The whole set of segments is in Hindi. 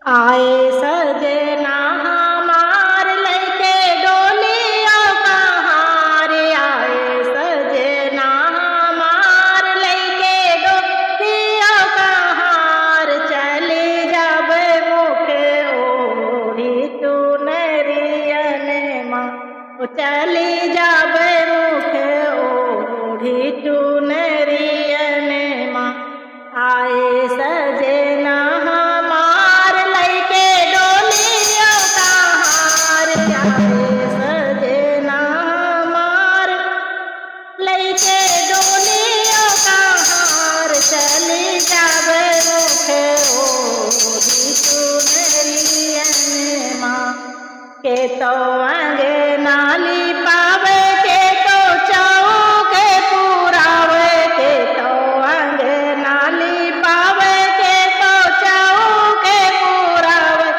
आए सजना हमार लैके डोलिया कहार। आए सजना हमार लैके डोलिया कहार। चली जब मुख ओढ़ी चुनरियन माँ। चली जब मुख ओढ़ी चुनरियन माँ। आए सजना हमार लैके डोलिया कहार। आए सजना हमार लैके डोलिया कहार। चली जब मुख ओढ़ी चुनरियन माँ। के तो अंगना लिपावे के तो चौके पुरावे। के तो अंगना लिपावे के तो चौके पुरावे।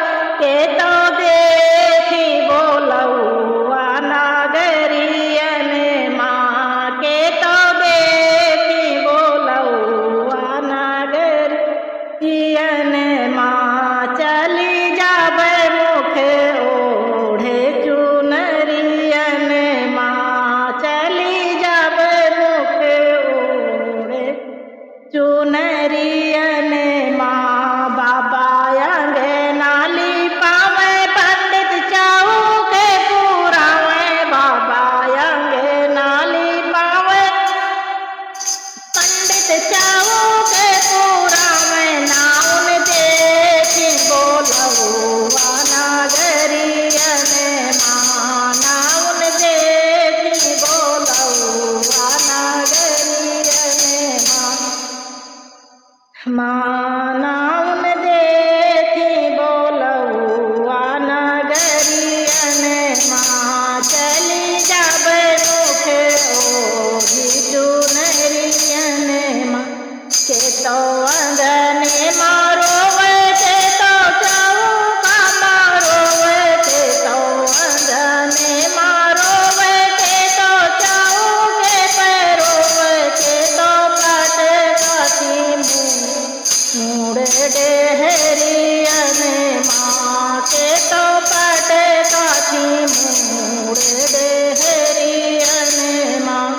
के तो देखी बोलौआ नगरियन माँ। के तो देखी बोलौआ नगरियन माँ। चली जाबे मुख ओढ़े चुनरियन माँ। चली जाबे मुख ओढ़े चुनरियन माँ। बाबा अंगना लिपावे पंडित चौके पुरावे। बाबा अंगना लिपावे पंडित चौके पुरावे। नाउन देखी बोलौआ नगरियन माँ। नाउन देखी बोलौआ नगरियन माँ। नाउन देखी बोलौआ नगरियन माँ। चली जब मुख ओढ़ी चुनरियन माँ। के तो अंगने मारोवे के तो चौका मारोवे। के तो अंगने मारोवे के तो चौके पैरोवे। के तो पट कथी मूड़ डेहरियन माँ। के तो पट कथी मूड़ डेहरियन माँ।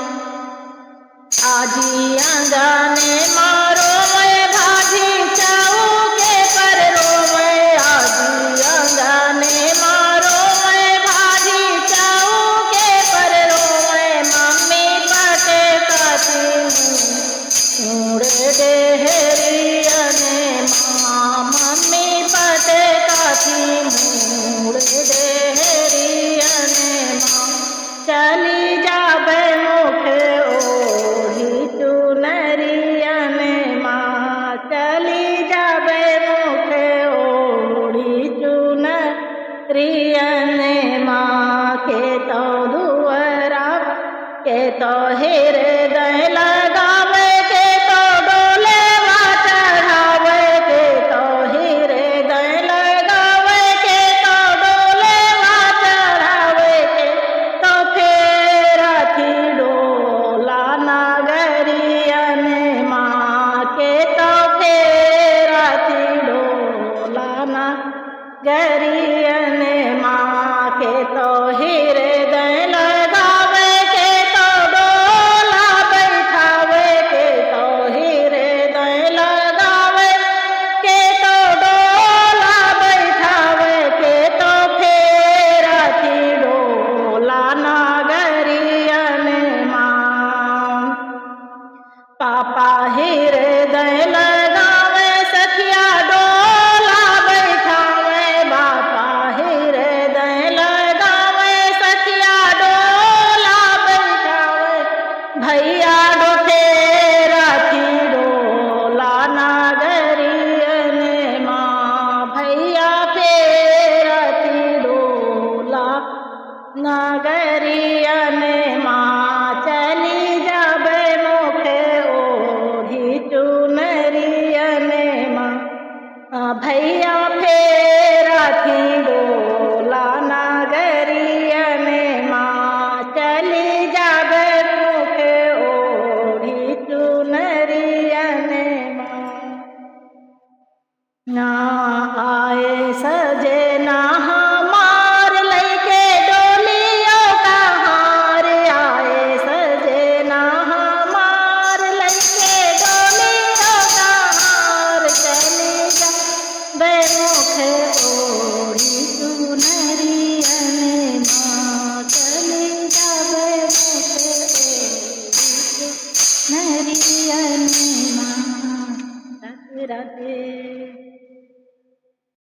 आजी अंगने मारोवे भाजी चौके पर रोवे। आजी अंगने मारोवे भाजी चौके पर रोवे। मम्मी पटे कथी मूड़ डेहरियन माँ। मम्मी पटे कथी मूड़ डेहरियन माँ। चली जाबे मुख ओढ़ी चुनरियन माँ। चली जाबे मुख ओढ़ी चुनरियन माँ। के तो दुअरा के तो हृदय लगावे। के तो डोलेवा चढ़ावे। के तो हृदय लगावे। के तो डोलेवा चढ़ावे। के तो फेरथी डोला नगरियन माँ। के तो फेरथी डोला नगरियन माँ। के तो हृदय लगावे। के तो डोला बैठावे। के तो हृदय लगावे। के तो डोला बैठावे। के तो फेरथी डोला नगरियन माँ। पापा हृदय लगावे सखिया डोला बैठावे। बापा हृदय लगावे सखिया डोला बैठावे। भैया डोठे रथी डोला नगरियन माँ। भैया फेरथी डोला नगरियन माँ। चली जाबे मुख ओढ़ी चुनरियन माँ। भैया फेरथी डोला नगरियन माँ। चली जाबे मुख ओढ़ी चुनरियन माँ। ना आए मुखे ओढ़ी चुनरियने माँ चली जावे मुखे ओढ़ी चुनरियने माँ। राधे राधे।